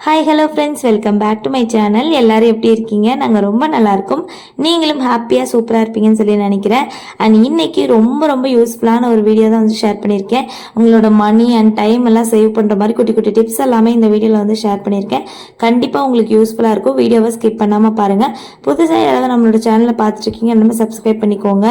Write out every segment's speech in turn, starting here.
Hi hello friends, welcome back to my channel. எல்லாரும் எப்படி இருக்கீங்க? நாங்கள் ரொம்ப நல்லா இருக்கோம். நீங்களும் ஹாப்பியாக சூப்பராக இருப்பீங்கன்னு சொல்லி நினைக்கிறேன். அண்ட் இன்னைக்கு ரொம்ப ரொம்ப யூஸ்ஃபுல்லான ஒரு வீடியோ தான் வந்து ஷேர் பண்ணியிருக்கேன். உங்களோட மணி அண்ட் டைம் எல்லாம் சேவ் பண்ணுற மாதிரி குட்டி குட்டி டிப்ஸ் எல்லாமே இந்த வீடியோவில் வந்து ஷேர் பண்ணியிருக்கேன். கண்டிப்பாக உங்களுக்கு யூஸ்ஃபுல்லாக இருக்கும். வீடியோவை ஸ்கிப் பண்ணாமல் பாருங்கள். புதுசாக யாராவது நம்மளோட சேனலை பார்த்துருக்கீங்க, நம்ம சப்ஸ்கிரைப் பண்ணிக்கோங்க.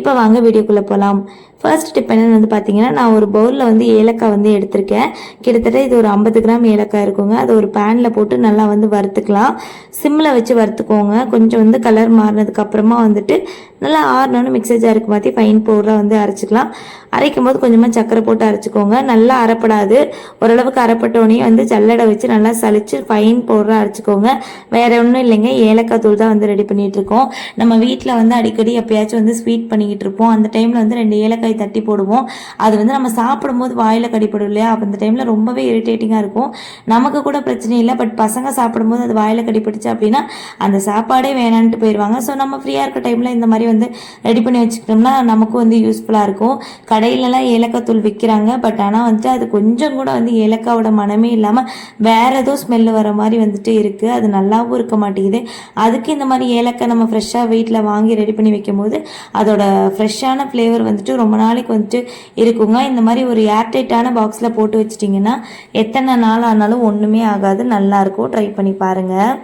இப்போ வாங்க வீடியோக்குள்ளே போகலாம். ஃபர்ஸ்ட் டிப் என்னன்னு வந்து பார்த்தீங்கன்னா, நான் ஒரு பவுலில் வந்து ஏலக்காய் வந்து எடுத்திருக்கேன். கிட்டத்தட்ட இது ஒரு 50 கிராம் ஏலக்காய் இருக்குங்க. அது ஒரு பேனில் போட்டு நல்லா வந்து வறுத்துக்கலாம். சிம்மில் வச்சு வறுத்துக்கோங்க. கொஞ்சம் வந்து கலர் மாறினதுக்கு அப்புறமா வந்துட்டு நல்லா ஆறணுன்னு மிக்சர் ஜாருக்கு மாற்றி ஃபைன் பவுடராக வந்து அரைச்சிக்கலாம். அரைக்கும் போது கொஞ்சமாக சர்க்கரை போட்டு அரைச்சிக்கோங்க. நல்லா அரைப்படாது, ஓரளவுக்கு அரைப்பட்டோடனே வந்து ஜல்லடை வச்சு நல்லா சளிச்சு ஃபைன் பவுடராக அரைச்சிக்கோங்க. வேற ஒன்றும் இல்லைங்க, ஏலக்காய் தூள் தான் வந்து ரெடி பண்ணிட்டு இருக்கோம். நம்ம வீட்டில் வந்து அடிக்கடி எப்பயாச்சும் வந்து ஸ்வீட் பண்ணிக்கிட்டு இருப்போம். அந்த டைமில் வந்து 2 ஏலக்காய் தட்டி போடுவோம். அது வந்து நம்ம சாப்பிடும்போது வாயில் கடிப்படும் இல்லையா? அப்போ அந்த டைமில் ரொம்பவே இரிட்டேட்டிங்காக இருக்கும். நமக்கு கூட பிரச்சனை இல்லை, பட் பசங்க சாப்பிடும்போது அது வாயில் கடிப்பிடிச்சு அப்படின்னா அந்த சாப்பாடே வேணான்ட்டு போயிடுவாங்க. ஸோ நம்ம ஃப்ரீயாக இருக்க டைமில் இந்த மாதிரி வந்து ரெடி பண்ணி வச்சுக்கிட்டோம்னா நமக்கும் வந்து யூஸ்ஃபுல்லாக இருக்கும். கடையிலலாம் ஏலக்காய் தூள் விற்கிறாங்க, பட் ஆனால் வந்துட்டு அது கொஞ்சம் கூட வந்து ஏலக்காவோட மனமே இல்லாமல் வேற ஏதோ ஸ்மெல்லு வர மாதிரி வந்துட்டு இருக்குது. அது நல்லாவும் இருக்க மாட்டேங்குது. அதுக்கு இந்த மாதிரி ஏலக்காய் நம்ம ஃப்ரெஷ்ஷாக வீட்டில் வாங்கி ரெடி பண்ணி வைக்கும் போது அதோட ஃப்ரெஷ்ஷான ஃப்ளேவர் வந்துட்டு ரொம்ப நாளைக்கு வந்துட்டு இருக்குங்க. இந்த மாதிரி ஒரு ஏர்டைட்டான பாக்ஸில் போட்டு வச்சிட்டிங்கன்னா எத்தனை நாள் ஆனாலும் ஒன்றுமே ஆகாது, நல்லாயிருக்கும். ட்ரை பண்ணி பாருங்கள்.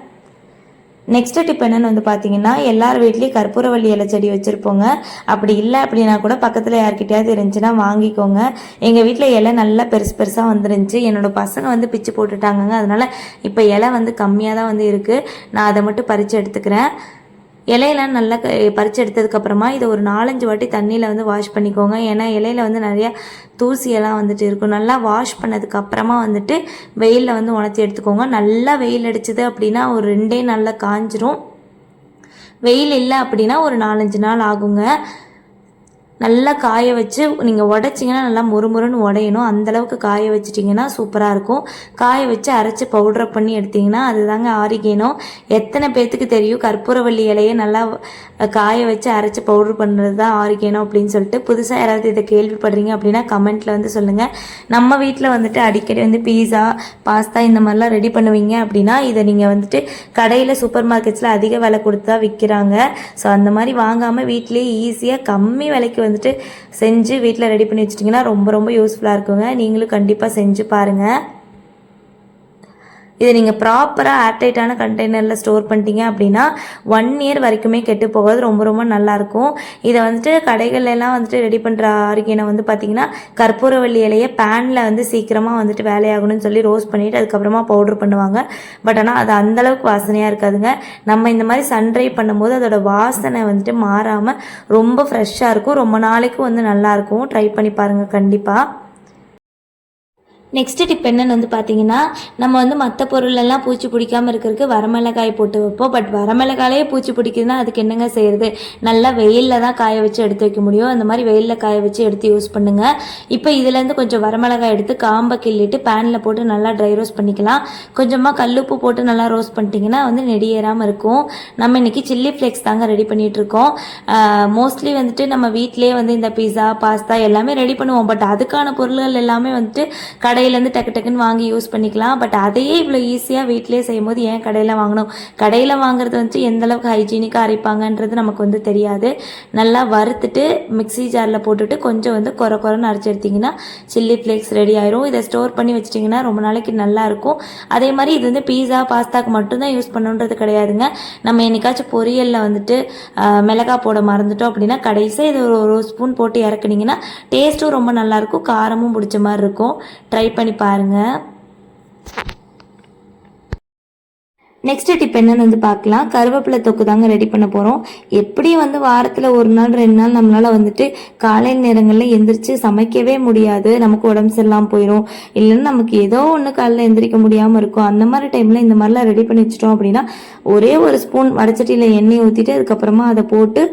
நெக்ஸ்ட் டிப் என்னன்னு வந்து பார்த்தீங்கன்னா, எல்லார் வீட்லேயும் கற்பூரவள்ளி இலை செடி வச்சுருப்போங்க. அப்படி இல்லை அப்படின்னா கூட பக்கத்தில் யார்கிட்டயாவது இருந்துச்சுன்னா வாங்கிக்கோங்க. எங்கள் வீட்டில் இலை நல்லா பெருசு பெருசாக வந்துருந்துச்சு. என்னோட பசங்க வந்து பிச்சு போட்டுட்டாங்க. அதனால் இப்போ இலை வந்து கம்மியாக தான் வந்து இருக்குது. நான் அதை மட்டும் பறித்து எடுத்துக்கிறேன். இலையெல்லாம் நல்லா பறித்து எடுத்ததுக்கப்புறமா இதை ஒரு 4-5 வாட்டி தண்ணியில் வந்து வாஷ் பண்ணிக்கோங்க. ஏன்னா இலையில வந்து நிறையா தூசியெல்லாம் வந்துட்டு இருக்கும். நல்லா வாஷ் பண்ணதுக்கப்புறமா வந்துட்டு வெயிலில் வந்து உணர்த்தி எடுத்துக்கோங்க. நல்லா வெயில் அடிச்சுது அப்படின்னா ஒரு 2 நாளில் காஞ்சிரும். வெயில் இல்லை அப்படின்னா ஒரு 4-5 நாள் ஆகுங்க. நல்லா காய வச்சு நீங்கள் உடைச்சிங்கன்னா நல்லா முறுமுறுன்னு உடையணும். அந்தளவுக்கு காய வச்சிட்டிங்கன்னா சூப்பராக இருக்கும். காய வச்சு அரைச்சி பவுட்ரு பண்ணி எடுத்திங்கன்னா அதுதாங்க ஆரிகேனோ. எத்தனை பேர்த்துக்கு தெரியும் கற்பூரவள்ளி இலையை நல்லா காய வச்சு அரைச்சி பவுட்ரு பண்ணுறது தான் ஆரிகேனோ அப்படின்னு சொல்லிட்டு. புதுசாக யாராவது இதை கேள்விப்படுறீங்க அப்படின்னா கமெண்ட்டில் வந்து சொல்லுங்கள். நம்ம வீட்டில் வந்துட்டு அடிக்கடி வந்து பீஸா, பாஸ்தா இந்த மாதிரிலாம் ரெடி பண்ணுவீங்க அப்படின்னா இதை நீங்கள் வந்துட்டு கடையில் சூப்பர் மார்க்கெட்ஸில் அதிக விலை கொடுத்து தான் விற்கிறாங்க. ஸோ அந்த மாதிரி வாங்காமல் வீட்டிலேயே ஈஸியாக கம்மி விலைக்கு வந்துட்டு செஞ்சு வீட்டில் ரெடி பண்ணி வச்சிட்டிங்கன்னா ரொம்ப ரொம்ப யூஸ்ஃபுல்லாக இருக்குங்க. நீங்களும் கண்டிப்பாக செஞ்சு பாருங்கள். இதை நீங்கள் ப்ராப்பராக ஏர்டைட்டான கண்டெய்னரில் ஸ்டோர் பண்ணிட்டீங்க அப்படின்னா 1 இயர் வரைக்குமே கெட்டு போகாது. ரொம்ப ரொம்ப நல்லாயிருக்கும். இதை வந்துட்டு கடைகள்லாம் வந்துட்டு ரெடி பண்ணுற ஆரிகேனை வந்து பார்த்திங்கன்னா கற்பூரவள்ளி இலையை பேனில் வந்து சீக்கிரமாக வந்துட்டு வேலையாகணும்னு சொல்லி ரோஸ்ட் பண்ணிவிட்டு அதுக்கப்புறமா பவுட்ரு பண்ணுவாங்க. பட் ஆனால் அது அந்தளவுக்கு வாசனையாக இருக்காதுங்க. நம்ம இந்த மாதிரி சன்ட்ரை பண்ணும்போது அதோட வாசனை வந்துட்டு மாறாமல் ரொம்ப ஃப்ரெஷ்ஷாக இருக்கும். ரொம்ப நாளைக்கும் வந்து நல்லாயிருக்கும். ட்ரை பண்ணி பாருங்கள் கண்டிப்பாக. நெக்ஸ்ட் டிப் என்னன்னு வந்து பார்த்தீங்கன்னா, நம்ம வந்து மற்ற பொருளெல்லாம் பூச்சி பிடிக்காமல் இருக்கிறதுக்கு வரமிளகாய் போட்டு வைப்போம். பட் வரமிளகாயே பூச்சி பிடிக்குதுன்னா அதுக்கு என்னங்க செய்கிறது? நல்லா வெயிலில் தான் காய வச்சு எடுத்து வைக்க முடியும். அந்த மாதிரி வெயிலில் காய வச்சு எடுத்து யூஸ் பண்ணுங்கள். இப்போ இதுலேருந்து கொஞ்சம் வரமிளகாய் எடுத்து காம்பை கிள்ளிட்டு பேனில் போட்டு நல்லா ட்ரை ரோஸ்ட் பண்ணிக்கலாம். கொஞ்சமாக கல்லுப்பு போட்டு நல்லா ரோஸ்ட் பண்ணிட்டீங்கன்னா வந்து நெடியேறாமல் இருக்கும். நம்ம இன்றைக்கி சில்லி ஃப்ளேக்ஸ் தாங்க ரெடி பண்ணிகிட்ருக்கோம். மோஸ்ட்லி வந்துட்டு நம்ம வீட்டிலேயே வந்து இந்த பீஸா, பாஸ்தா எல்லாமே ரெடி பண்ணுவோம். பட் அதுக்கான பொருள்கள் எல்லாமே வந்துட்டு கடையிலேருந்து டக்கு டக்குன்னு வாங்கி யூஸ் பண்ணிக்கலாம். பட் அதையே இவ்வளோ ஈஸியாக வீட்டிலே செய்யும் போது ஏன் கடையில் வாங்கணும்? கடையில் வாங்குறது வந்துட்டு எந்தளவுக்கு ஹைஜீனிக்காக அரைப்பாங்கன்றது நமக்கு வந்து தெரியாது. நல்லா வறுத்துட்டு மிக்ஸி ஜாரில் போட்டுட்டு கொஞ்சம் வந்து குறைன்னு அரைச்சி எடுத்திங்கன்னா சில்லி ஃப்ளேக்ஸ் ரெடி ஆயிரும். இதை ஸ்டோர் பண்ணி வச்சிட்டிங்கன்னா ரொம்ப நாளைக்கு நல்லாயிருக்கும். அதே மாதிரி இது வந்து பீஸா, பாஸ்தாக்கு மட்டும்தான் யூஸ் பண்ணுன்றது கிடையாதுங்க. நம்ம என்னைக்காச்சும் பொரியலில் வந்துட்டு மிளகாய் போட மறந்துட்டோம் அப்படின்னா கடைசியாக இது ஒரு ஸ்பூன் போட்டு இறக்குனீங்கன்னா டேஸ்ட்டும் ரொம்ப நல்லாயிருக்கும், காரமும் பிடிச்ச மாதிரி இருக்கும். ட்ரை பண்ணி பாருங்கள். நெக்ஸ்ட் டிப் என்னன்னு வந்து பார்க்கலாம். கருவேப்பிலை தொக்கு தாங்க ரெடி பண்ண போகிறோம். எப்படியும் வந்து வாரத்தில் 1 நாள் 2 நாள் நம்மளால் வந்துட்டு காலை நேரங்களில் எந்திரிச்சு சமைக்கவே முடியாது. நமக்கு உடம்பு சரியில்லாமல் போயிடும், இல்லைன்னா நமக்கு ஏதோ ஒன்று காலையில் எந்திரிக்க முடியாமல் இருக்கும். அந்த மாதிரி டைமில் இந்த மாதிரிலாம் ரெடி பண்ணி வச்சிட்டோம் அப்படின்னா ஒரே ஒரு ஸ்பூன் வடச்சட்டியில் எண்ணெய் ஊற்றிட்டு அதுக்கப்புறமா அதை போட்டு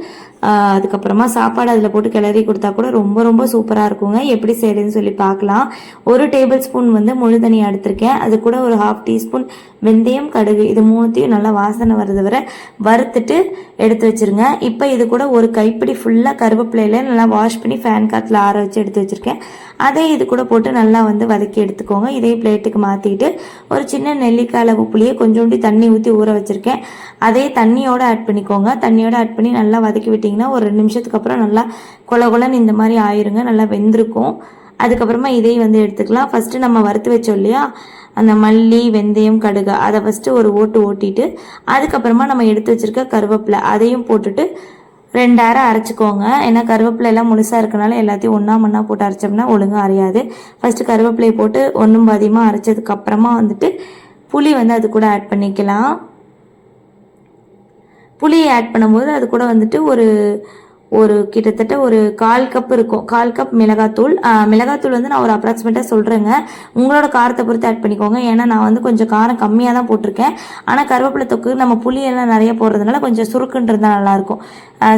அதுக்கப்புறமா சாப்பாடு அதில் போட்டு கிளறி கொடுத்தா கூட ரொம்ப ரொம்ப சூப்பராக இருக்குங்க. எப்படி செய்யறதுன்னு சொல்லி பார்க்கலாம். 1 டேபிள் ஸ்பூன் வந்து முழு தனியா எடுத்திருக்கேன். அது கூட ஒரு 1/2 டீஸ்பூன் வெந்தயம், கடுகு இது 3த்தையும் நல்லா வாசனை வர்றது வரை வறுத்துட்டு எடுத்து வச்சிருங்க. இப்போ இது கூட ஒரு கைப்பிடி ஃபுல்லாக கருவேப்பிலையில நல்லா வாஷ் பண்ணி ஃபேன் காற்றுல ஆற வச்சு எடுத்து வச்சிருக்கேன். அதே இது கூட போட்டு நல்லா வந்து வதக்கி எடுத்துக்கோங்க. இதே பிளேட்டுக்கு மாற்றிக்கிட்டு ஒரு சின்ன நெல்லிக்காய் அளவு புளியை கொஞ்சோண்டி தண்ணி ஊற்றி ஊற வச்சுருக்கேன். அதே தண்ணியோடு ஆட் பண்ணிக்கோங்க. தண்ணியோடு ஆட் பண்ணி நல்லா வதக்கி விட்டிங்கன்னா ஒரு 2 நிமிஷத்துக்கு அப்புறம் நல்லா கொலன்னு இந்த மாதிரி ஆயிருங்க. நல்லா வெந்திருக்கும். அதுக்கப்புறமா இதையும் வந்து எடுத்துக்கலாம். ஃபஸ்ட்டு நம்ம வறுத்து வச்சோம் இல்லையா அந்த மல்லி, வெந்தயம், கடுகு அதை ஃபஸ்ட்டு ஒரு ஓட்டிட்டு அதுக்கப்புறமா நம்ம எடுத்து வச்சுருக்க கருவேப்பிலை அதையும் போட்டுட்டு 2 அரை அரைச்சிக்கோங்க. ஏன்னா கருவேப்பிலை எல்லாம் முழுசாக இருக்கனால எல்லாத்தையும் ஒன்றா போட்டு அரைச்சோம்னா ஒழுங்காக அரையாது. ஃபஸ்ட்டு கருவேப்பிலையை போட்டு ஒன்றும் பாதியமாக அரைச்சதுக்கப்புறமா வந்துட்டு புளி வந்து அது கூட ஆட் பண்ணிக்கலாம். புளியை ஆட் பண்ணும்போது அது கூட வந்துட்டு ஒரு கிட்டத்தட்ட ஒரு 1/4 கப் இருக்கும். 1/4 கப் மிளகாத்தூள். மிளகாத்தூள் வந்து நான் ஒரு அப்ராக்சிமேட்டாக சொல்கிறேங்க. உங்களோட காரத்தை பொறுத்து ஆட் பண்ணிக்கோங்க. ஏன்னா நான் வந்து கொஞ்சம் காரம் கம்மியாக தான் போட்டிருக்கேன். ஆனால் கருவேப்பிலை தொக்கு நம்ம புளியெல்லாம் நிறைய போடுறதுனால கொஞ்சம் சுருக்குன்றது தான் நல்லாயிருக்கும்.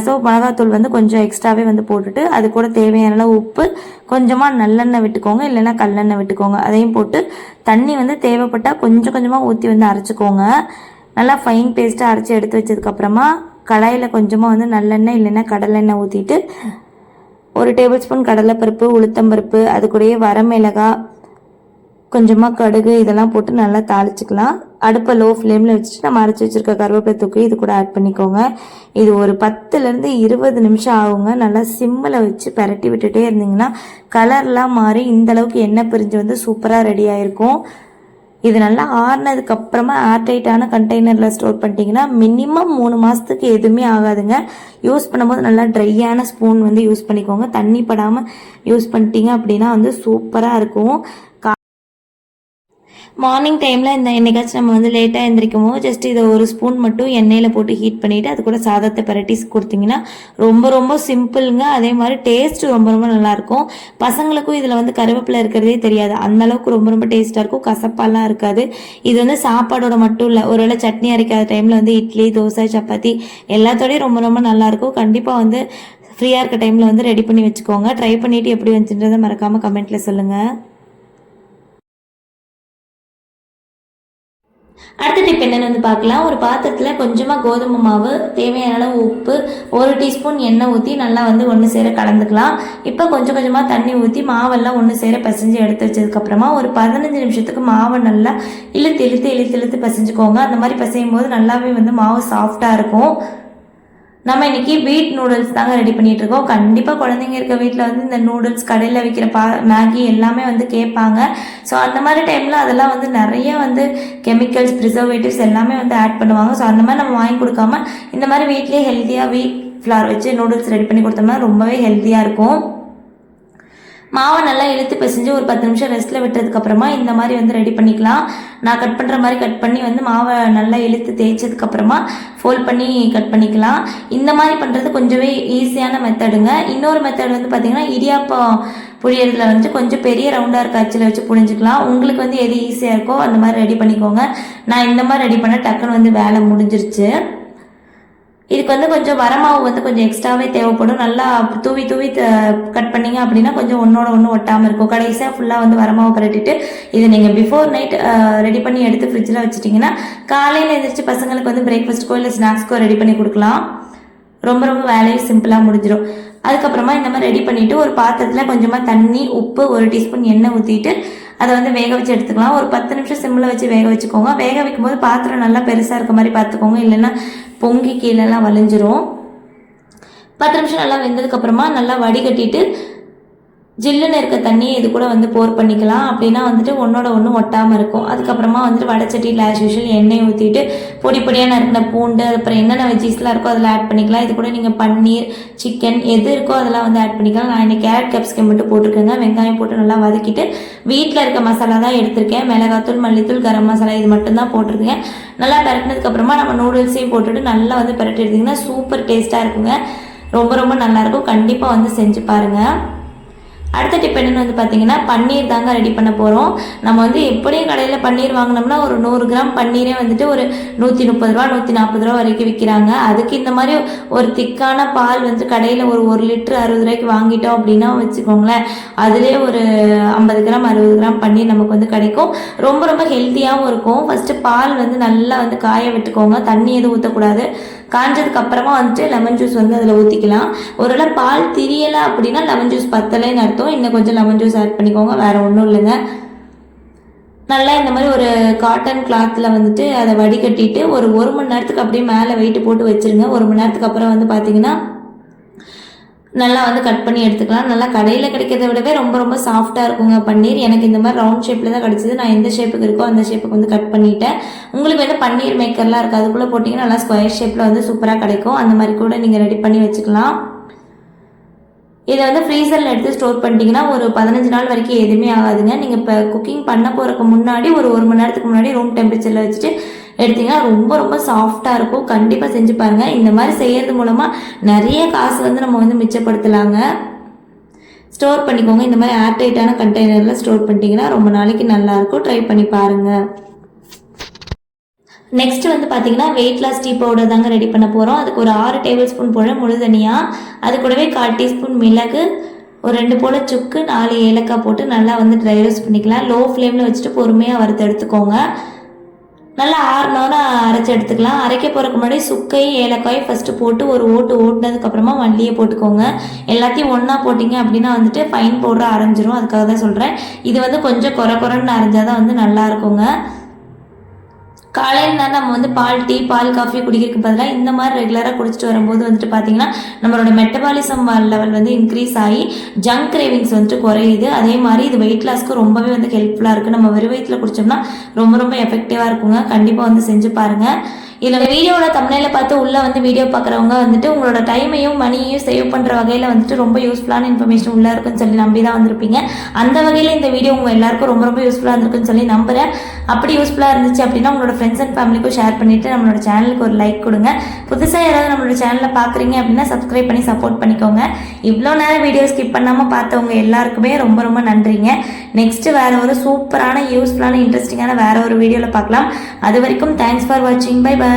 ஸோ மிளகாத்தூள் வந்து கொஞ்சம் எக்ஸ்ட்ராவே வந்து போட்டுட்டு அது கூட தேவையான உப்பு, கொஞ்சமாக நல்லெண்ணெய் விட்டுக்கோங்க, இல்லைன்னா கல்லெண்ணெய் விட்டுக்கோங்க. அதையும் போட்டு தண்ணி வந்து தேவைப்பட்டால் கொஞ்சமாக ஊற்றி வந்து அரைச்சிக்கோங்க. நல்லா ஃபைன் பேஸ்ட்டாக அரைச்சி எடுத்து வச்சதுக்கப்புறமா கடாயில் கொஞ்சமாக வந்து நல்லெண்ணெய் இல்லைன்னா கடலெண்ணெய் ஊற்றிட்டு 1 டேபிள் ஸ்பூன் கடலைப்பருப்பு, உளுத்தம்பருப்பு, அது கூடயே வரமிளகாய், கொஞ்சமாக கடுகு இதெல்லாம் போட்டு நல்லா தாளிச்சிக்கலாம். அடுப்பை லோ ஃப்ளேமில் வச்சுட்டு நம்ம அரைச்சி வச்சுருக்க கருவேப்பிலை தூக்கி இது கூட ஆட் பண்ணிக்கோங்க. இது ஒரு 10லேருந்து 20 நிமிஷம் ஆகுங்க. நல்லா சிம்மில் வச்சு பரட்டி விட்டுட்டே இருந்தீங்கன்னா கலர்லாம் மாறி இந்தளவுக்கு எண்ணெய் பிரிஞ்சு வந்து சூப்பராக ரெடி ஆகிருக்கும். இது நல்லா ஆறுனதுக்கு அப்புறமா ஏர்டைட்டான கண்டெய்னரில் ஸ்டோர் பண்ணிட்டீங்கன்னா மினிமம் 3 மாதத்துக்கு எதுவுமே ஆகாதுங்க. யூஸ் பண்ணும்போது நல்லா ட்ரையான ஸ்பூன் வந்து யூஸ் பண்ணிக்கோங்க. தண்ணி படாமல் யூஸ் பண்ணிட்டீங்க அப்படின்னா வந்து சூப்பராக இருக்கும். மார்னிங் டைமில் என்னைக்காச்சும் நம்ம வந்து லேட்டாக எழுந்திரிக்கும் போது ஜஸ்ட் இதை 1 ஸ்பூன் மட்டும் எண்ணெயில் போட்டு ஹீட் பண்ணிவிட்டு அது கூட சாதத்தை பரட்டி கொடுத்தீங்கன்னா ரொம்ப சிம்பிளுங்க. அதே மாதிரி டேஸ்ட் ரொம்ப நல்லாயிருக்கும். பசங்களுக்கும் இதில் வந்து கருவேப்பிலை இருக்கிறதே தெரியாது. அந்தளவுக்கு ரொம்ப டேஸ்ட்டாக இருக்கும். கசப்பாலாம் இருக்காது. இது வந்து சாப்பாடோட மட்டும் இல்லை, ஒருவேளை சட்னி அரைக்காத டைமில் வந்து இட்லி, தோசை, சப்பாத்தி எல்லாத்தோடையும் ரொம்ப நல்லாயிருக்கும். கண்டிப்பாக வந்து ஃப்ரீயாக இருக்க டைமில் வந்து ரெடி பண்ணி வச்சுக்கோங்க. ட்ரை பண்ணிவிட்டு எப்படி வந்துச்சுன்றதை மறக்காமல் கமெண்ட்டில் சொல்லுங்கள். அடுத்த டிப் என்னன்னு வந்து பார்க்கலாம். ஒரு பாத்திரத்தில் கொஞ்சமாக கோதுமை மாவு, தேவையான அளவு உப்பு, 1 டீஸ்பூன் எண்ணெய் ஊற்றி நல்லா வந்து ஒன்று சேர கலந்துக்கலாம். இப்போ கொஞ்சமாக தண்ணி ஊற்றி மாவெல்லாம் ஒன்று சேர பிசைஞ்சு எடுத்து வச்சதுக்கப்புறமா ஒரு 15 நிமிஷத்துக்கு மாவை நல்லா இழுத்து பிசைஞ்சுக்கோங்க. அந்த மாதிரி பிசையும் போது நல்லாவே வந்து மாவு சாஃப்டாக இருக்கும். நம்ம இன்னைக்கு வீட் நூடுல்ஸ் தாங்க ரெடி பண்ணிட்டு இருக்கோம். கண்டிப்பாக குழந்தைங்க இருக்க வீட்டில் வந்து இந்த நூடுல்ஸ், கடையில் விற்கிற மேகி எல்லாமே வந்து கேட்பாங்க. ஸோ அந்த மாதிரி டைமில் அதெல்லாம் வந்து நிறைய வந்து கெமிக்கல்ஸ், ப்ரிசர்வேட்டிவ்ஸ் எல்லாமே வந்து ஆட் பண்ணுவாங்க. ஸோ அந்த மாதிரி நம்ம வாங்கி கொடுக்காம இந்த மாதிரி வீட்லேயே ஹெல்த்தியாக வீட் ஃப்ளார் வச்சு நூடுல்ஸ் ரெடி பண்ணி கொடுத்தோம்னா ரொம்பவே ஹெல்த்தியாக இருக்கும். மாவை நல்லா இழுத்து பிசைஞ்சு ஒரு 10 நிமிஷம் ரெஸ்ட்டில் விட்டதுக்கப்புறமா இந்த மாதிரி வந்து ரெடி பண்ணிக்கலாம். நான் கட் பண்ணுற மாதிரி கட் பண்ணி வந்து மாவை நல்லா இழுத்து தேய்ச்சதுக்கப்புறமா ஃபோல்ட் பண்ணி கட் பண்ணிக்கலாம். இந்த மாதிரி பண்ணுறது கொஞ்சமே ஈஸியான மெத்தடுங்க. இன்னொரு மெத்தட் வந்து பார்த்திங்கன்னா இடியாப்பம் புழியறதுல வந்து கொஞ்சம் பெரிய ரவுண்டாக இருக்க அச்சில் வச்சு புழிஞ்சிக்கலாம். உங்களுக்கு வந்து எது ஈஸியாக இருக்கோ அந்த மாதிரி ரெடி பண்ணிக்கோங்க. நான் இந்த மாதிரி ரெடி பண்ண டக்குன்னு வந்து வேலை முடிஞ்சிருச்சு. இதுக்கு வந்து கொஞ்சம் வரமாவு வந்து கொஞ்சம் எக்ஸ்ட்ராவே தேவைப்படும். நல்லா தூவி கட் பண்ணிங்க அப்படின்னா கொஞ்சம் ஒன்றோட ஒன்று ஒட்டாமல் இருக்கும். கடைசியாக ஃபுல்லாக வந்து வரமாவு பரட்டிட்டு இதை நீங்கள் பிஃபோர் நைட் ரெடி பண்ணி எடுத்து ஃப்ரிட்ஜில் வச்சுட்டிங்கன்னா காலையில் எழுந்திரிச்சு பசங்களுக்கு வந்து பிரேக்ஃபாஸ்ட்க்கோ இல்லை ஸ்நாக்ஸ்க்கோ ரெடி பண்ணி கொடுக்கலாம். ரொம்ப வேலையும் சிம்பிளாக முடிஞ்சிடும். அதுக்கப்புறமா இந்த மாதிரி ரெடி பண்ணிவிட்டு ஒரு பாத்திரத்தில் கொஞ்சமாக தண்ணி, உப்பு, 1 டீஸ்பூன் எண்ணெய் ஊற்றிட்டு அதை வந்து வேக வச்சு எடுத்துக்கலாம். ஒரு 10 நிமிஷம் சிம்மில் வச்சு வேக வச்சுக்கோங்க. வேக வைக்கும்போது பாத்திரம் நல்லா பெருசாக இருக்க மாதிரி பார்த்துக்கோங்க, இல்லைன்னா பொங்கி கீழெல்லாம் வலிஞ்சிரும். 10 நிமிஷம் நல்லா வெந்ததுக்கப்புறமா நல்லா வடிகட்டிட்டு ஜில்லுன்னு இருக்க தண்ணியை இது கூட வந்து போர் பண்ணிக்கலாம். அப்படின்னா வந்துட்டு ஒன்றோட ஒன்று ஒட்டாமல் இருக்கும். அதுக்கப்புறமா வந்துட்டு வடைச்சட்டியில் ஆஸ் யூஷுவல் எண்ணெய் ஊற்றிட்டு பொடியாக நறுக்கின பூண்டு, அப்புறம் என்னென்ன வெஜ்ஜீஸ்லாம் இருக்கோ அதில் ஆட் பண்ணிக்கலாம். இது கூட நீங்கள் பன்னீர், சிக்கன் எது இருக்கோ அதெல்லாம் வந்து ஆட் பண்ணிக்கலாம். நான் இன்னைக்கு கேரட் கேப்சிகம் மட்டும் போட்டிருக்கேங்க. வெங்காயம் போட்டு நல்லா வதக்கிட்டு வீட்டில் இருக்க மசாலா தான் எடுத்திருக்கேன். மிளகாத்தூள், மல்லித்தூள், கரம் மசாலா இது மட்டும் தான் போட்டிருக்கேன். நல்லா பரட்டினதுக்கப்புறமா நம்ம நூடுல்ஸையும் போட்டுட்டு நல்லா வந்து பரட்டி எடுத்திங்கன்னா சூப்பர் டேஸ்ட்டாக இருக்குங்க. ரொம்ப நல்லாயிருக்கும். கண்டிப்பாக வந்து செஞ்சு பாருங்கள். அடுத்த டிப் என்னன்னு வந்து பார்த்தீங்கன்னா பன்னீர் தாங்க ரெடி பண்ண போகிறோம். நம்ம வந்து எப்படியும் கடையில் பன்னீர் வாங்கினோம்னா ஒரு 100 கிராம் பன்னீரே வந்துட்டு ஒரு 130 ரூபா 140 ரூபா வரைக்கும் விற்கிறாங்க. அதுக்கு இந்த மாதிரி ஒரு திக்கான பால் வந்து கடையில் ஒரு 1 லிட்டர் 60 ரூபாய்க்கு வாங்கிட்டோம் அப்படின்னா வச்சுக்கோங்களேன், அதுலேயே ஒரு 50 கிராம் 60 கிராம் பன்னீர் நமக்கு வந்து கிடைக்கும். ரொம்ப ரொம்ப ஹெல்த்தியாகவும் இருக்கும். ஃபஸ்ட்டு பால் வந்து நல்லா வந்து காய விட்டுக்கோங்க, தண்ணி எதுவும் ஊற்றக்கூடாது. காஞ்சதுக்கு அப்புறமா வந்துட்டு லெமன் ஜூஸ் வந்து அதில் ஊற்றிக்கலாம். ஒருவேளை பால் திரியலை அப்படின்னா லெமன் ஜூஸ் பத்தலைன்னு அர்த்தம். இன்னும் கொஞ்சம் லெமன் ஜூஸ் ஆட் பண்ணிக்கோங்க, வேறு ஒன்றும் இல்லைங்க. நல்லா இந்த மாதிரி ஒரு காட்டன் கிளாத்தில் வந்துட்டு அதை வடிகட்டிட்டு ஒரு 1 மணி நேரத்துக்கு அப்படியே மேலே வெயிட்டு போட்டு வச்சுருங்க. 1 மணி நேரத்துக்கு அப்புறம் வந்து பார்த்தீங்கன்னா நல்லா வந்து கட் பண்ணி எடுத்துக்கலாம். நல்லா கடையில் கிடைக்கிறத விடவே ரொம்ப ரொம்ப சாஃப்டாக இருக்குங்க பன்னீர். எனக்கு இந்த மாதிரி ரவுண்ட் ஷேப்பில் தான் கிடச்சிது. நான் எந்த ஷேப்புக்கு இருக்கோ அந்த ஷேப்புக்கு வந்து கட் பண்ணிட்டேன். உங்களுக்கு வந்து பன்னீர் மேக்கர்லாம் இருக்குது, அதுக்குள்ளே போட்டிங்கன்னா நல்லா ஸ்கொயர் ஷேப்பில் வந்து சூப்பராக கிடைக்கும். அந்த மாதிரி கூட நீங்கள் ரெடி பண்ணி வச்சுக்கலாம். இதை வந்து ஃப்ரீசரில் எடுத்து ஸ்டோர் பண்ணிட்டீங்கன்னா ஒரு 15 நாள் வரைக்கும் எதுவுமே ஆகாதுங்க. நீங்கள் இப்போ குக்கிங் பண்ண போகிறதுக்கு முன்னாடி ஒரு 1 மணி நேரத்துக்கு முன்னாடி ரூம் டெம்பரேச்சரில் வச்சுட்டு எடுத்தீங்கன்னா ரொம்ப ரொம்ப சாஃப்டாக இருக்கும். கண்டிப்பாக செஞ்சு பாருங்கள். இந்த மாதிரி செய்கிறது மூலமாக நிறைய காசு வந்து நம்ம வந்து மிச்சப்படுத்தலாங்க. ஸ்டோர் பண்ணிக்கோங்க. இந்த மாதிரி ஏர்டைட்டான கண்டெய்னரில் ஸ்டோர் பண்ணிட்டீங்கன்னா ரொம்ப நாளைக்கு நல்லாயிருக்கும். ட்ரை பண்ணி பாருங்கள். நெக்ஸ்ட் வந்து பார்த்தீங்கன்னா வெயிட் லாஸ் டீ பவுடர் தாங்க ரெடி பண்ண போகிறோம். அதுக்கு ஒரு 6 டேபிள் ஸ்பூன் போல் முழு தனியா, அது கூடவே 1/4 டீஸ்பூன் மிளகு, ஒரு 2 போல் சுக்கு, 4 ஏலக்காய் போட்டு நல்லா வந்து ட்ரை ரோஸ்ட் பண்ணிக்கலாம். லோ ஃப்ளேமில் வச்சுட்டு பொறுமையாக வறுத்து எடுத்துக்கோங்க. நல்லா ஆறினோன்னு அரைச்சி எடுத்துக்கலாம். அரைக்க போகிறதுக்கு முன்னாடி சுக்கையும் ஏலக்காயும் ஃபஸ்ட்டு போட்டு ஒரு ஓட்டு ஓட்டினதுக்கப்புறமா மல்லியை போட்டுக்கோங்க. எல்லாத்தையும் ஒன்றா போட்டிங்க அப்படின்னா வந்துட்டு ஃபைன் பவுடராக அரைஞ்சிரும். அதுக்காக தான் சொல்கிறேன். இது வந்து கொஞ்சம் குறைன்னு அரைஞ்சால் தான் வந்து நல்லா இருக்குங்க. காலையில் தான் நம்ம வந்து பால் டீ பால் காஃபி குடிக்கிறதுக்கு பதிலாக இந்த மாதிரி ரெகுலராக குடிச்சிட்டு வரும்போது வந்துட்டு பார்த்தீங்கன்னா நம்மளோட மெட்டபாலிசம் லெவல் வந்து இன்க்ரீஸ் ஆகி ஜங்க் கிரேவிங்ஸ் வந்துட்டு குறையுது. அதே மாதிரி இது வெயிட் லாஸ்க்கு ரொம்பவே வந்து ஹெல்ப்ஃபுல்லாக இருக்குது. நம்ம வெறும் வயிற்றில் குடித்தோம்னா ரொம்ப ரொம்ப எஃபெக்டிவாக இருக்குங்க. கண்டிப்பாக வந்து செஞ்சு பாருங்கள். இதில் வீடியோவோட தமிழில் பார்த்து உள்ளே வந்து வீடியோ பார்க்குறவங்க வந்துட்டு உங்களோட டைமையும் மணியையும் சேவ் பண்ணுற வகையில் வந்துட்டு ரொம்ப யூஸ்ஃபுல்லான இன்ஃபர்மேஷன் உள்ளே இருக்குன்னு சொல்லி நம்பி தான் வந்திருப்பீங்க. அந்த வகையில் இந்த வீடியோ உங்கள் எல்லாருக்கும் ரொம்ப ரொம்ப யூஸ்ஃபுல்லாக இருந்திருக்குன்னு சொல்லி நம்புகிறேன். அப்படி யூஸ்ஃபுல்லாக இருந்துச்சு அப்படின்னா உங்களோட ஃப்ரெண்ட்ஸ் அண்ட் ஃபேமிலிக்கும் ஷேர் பண்ணிவிட்டு நம்மளோட சேனலுக்கு ஒரு லைக் கொடுங்க. புதுசாக யாராவது நம்மளோட சேனலில் பார்க்குறீங்க அப்படின்னா சப்ஸ்கிரைப் பண்ணி சப்போர்ட் பண்ணிக்கோங்க. இவ்வளோ நேரம் வீடியோ ஸ்கிப் பண்ணாமல் பார்த்தவங்க எல்லாருக்குமே ரொம்ப ரொம்ப நன்றிங்க. நெக்ஸ்ட்டு வேறு ஒரு சூப்பரான யூஸ்ஃபுல்லான இன்ட்ரெஸ்டிங்கான வேறு ஒரு வீடியோவில் பார்க்கலாம். அது வரைக்கும் தேங்க்ஸ் ஃபார் வாட்சிங். Bye bye.